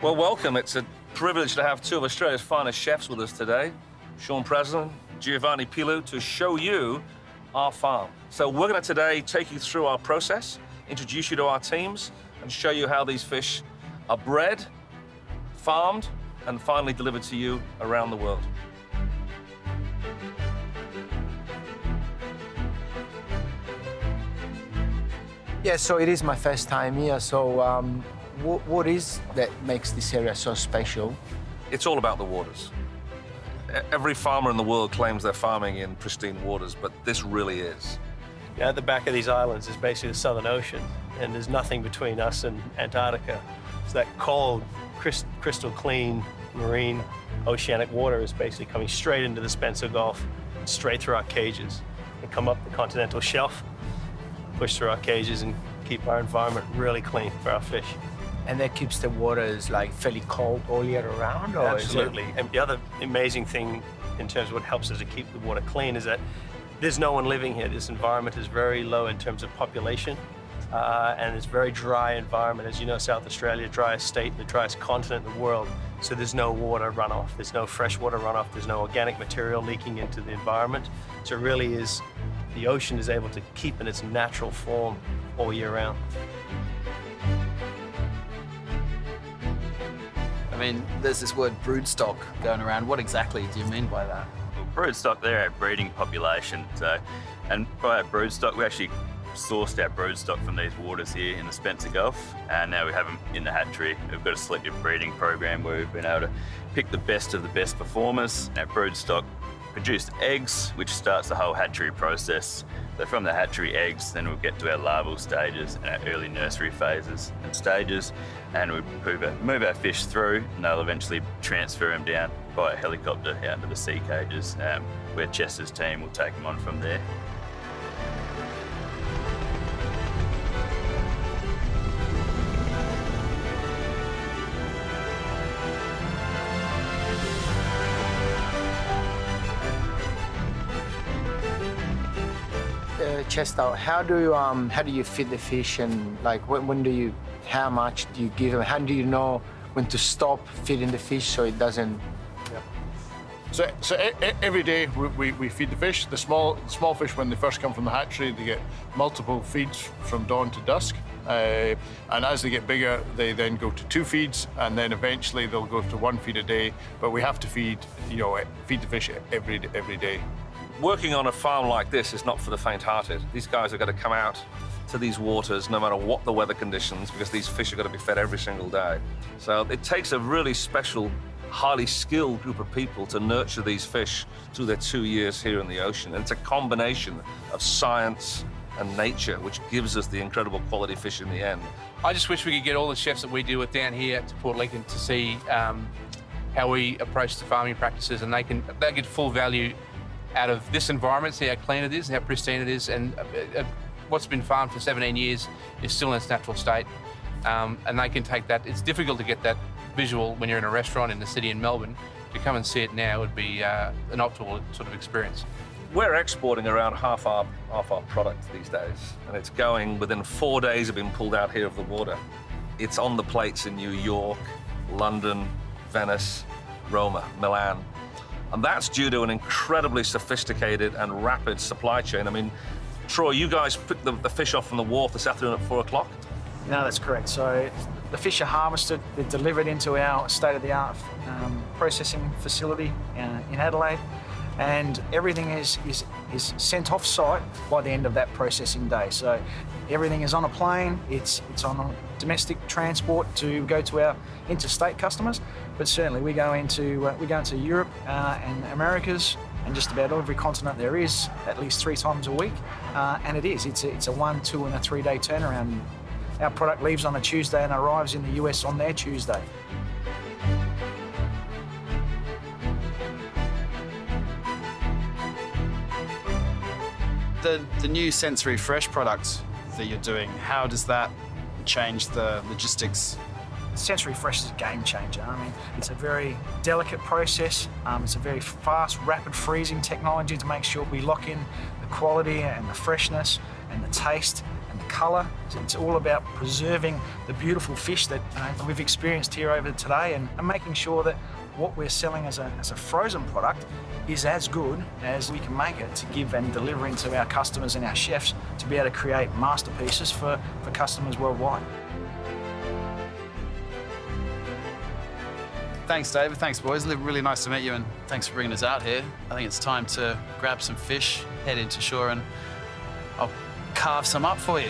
Well, welcome. It's a privilege to have two of Australia's finest chefs with us today, Sean Preslin, Giovanni Pilu, to show you our farm. So we're going to today take you through our process, introduce you to our teams, and show you how these fish are bred, farmed, and finally delivered to you around the world. Yeah, so it is my first time here. So what is that makes this area so special? It's all about the waters. Every farmer in the world claims they're farming in pristine waters, but this really is. Yeah, at the back of these islands is basically the Southern Ocean, and there's nothing between us and Antarctica. So that cold, crystal clean, marine, oceanic water is basically coming straight into the Spencer Gulf, straight through our cages, and come up the continental shelf, push through our cages, and keep our environment really clean for our fish. And that keeps the waters like fairly cold all year around? Or Absolutely. And the other amazing thing in terms of what helps us to keep the water clean is that there's no one living here. This environment is very low in terms of population, and it's a very dry environment. As you know, South Australia, driest state, the driest continent in the world. So there's no water runoff, there's no freshwater runoff, there's no organic material leaking into the environment. So it really is, the ocean is able to keep in its natural form all year round. I mean, there's this word broodstock going around. What exactly do you mean by that? Well, broodstock, they're our breeding population. And by our broodstock, we actually sourced our broodstock from these waters here in the Spencer Gulf, and now we have them in the hatchery. We've got a selective breeding program where we've been able to pick the best of the best performers. Our broodstock produced eggs, which starts the whole hatchery process. So from the hatchery eggs, then we'll get to our larval stages and our early nursery phases and stages, and we move our fish through, and they'll eventually transfer them down by a helicopter out to the sea cages, where Chester's team will take them on from there. Chester, how do you feed the fish, and like how much do you give them? How do you know when to stop feeding the fish so it doesn't? So every day we feed the fish. The small fish, when they first come from the hatchery, they get multiple feeds from dawn to dusk. And as they get bigger, they then go to 2 feeds, and then eventually they'll go to 1 feed a day. But we have to feed the fish every day. Working on a farm like this is not for the faint-hearted. These guys are going to come out to these waters no matter what the weather conditions, because these fish are going to be fed every single day. So it takes a really special, highly skilled group of people to nurture these fish through their 2 years here in the ocean. And it's a combination of science and nature which gives us the incredible quality fish in the end. I just wish we could get all the chefs that we deal with down here to Port Lincoln to see how we approach the farming practices, and they get full value out of this environment, see how clean it is, how pristine it is, and what's been farmed for 17 years is still in its natural state. And they can take that. It's difficult to get that visual when you're in a restaurant in the city in Melbourne. To come and see it now would be an optimal sort of experience. We're exporting around half our product these days, and it's going within 4 days of being pulled out here of the water. It's on the plates in New York, London, Venice, Roma, Milan. And that's due to an incredibly sophisticated and rapid supply chain. I mean, Troy, you guys picked the fish off from the wharf this afternoon at 4 o'clock? No, that's correct. So the fish are harvested, they're delivered into our state-of-the-art processing facility in Adelaide, and everything is sent off-site by the end of that processing day. So everything is on a plane, it's on a domestic transport to go to our interstate customers, but certainly we go into Europe and Americas and just about every continent there is, at least 3 times a week, and it's a 1, 2 and a 3 day turnaround. Our product leaves on a Tuesday and arrives in the US on their Tuesday. The new sensory fresh product that you're doing, how does that change the logistics? Sensory Fresh is a game changer. I mean, it's a very delicate process. It's a very fast, rapid freezing technology to make sure we lock in the quality and the freshness and the taste and the colour. It's all about preserving the beautiful fish that we've experienced here over today, and making sure that what we're selling as a frozen product is as good as we can make it to give and deliver into our customers and our chefs to be able to create masterpieces for customers worldwide. Thanks, David. Thanks, boys. Really nice to meet you, and thanks for bringing us out here. I think it's time to grab some fish, head into shore, and I'll carve some up for you.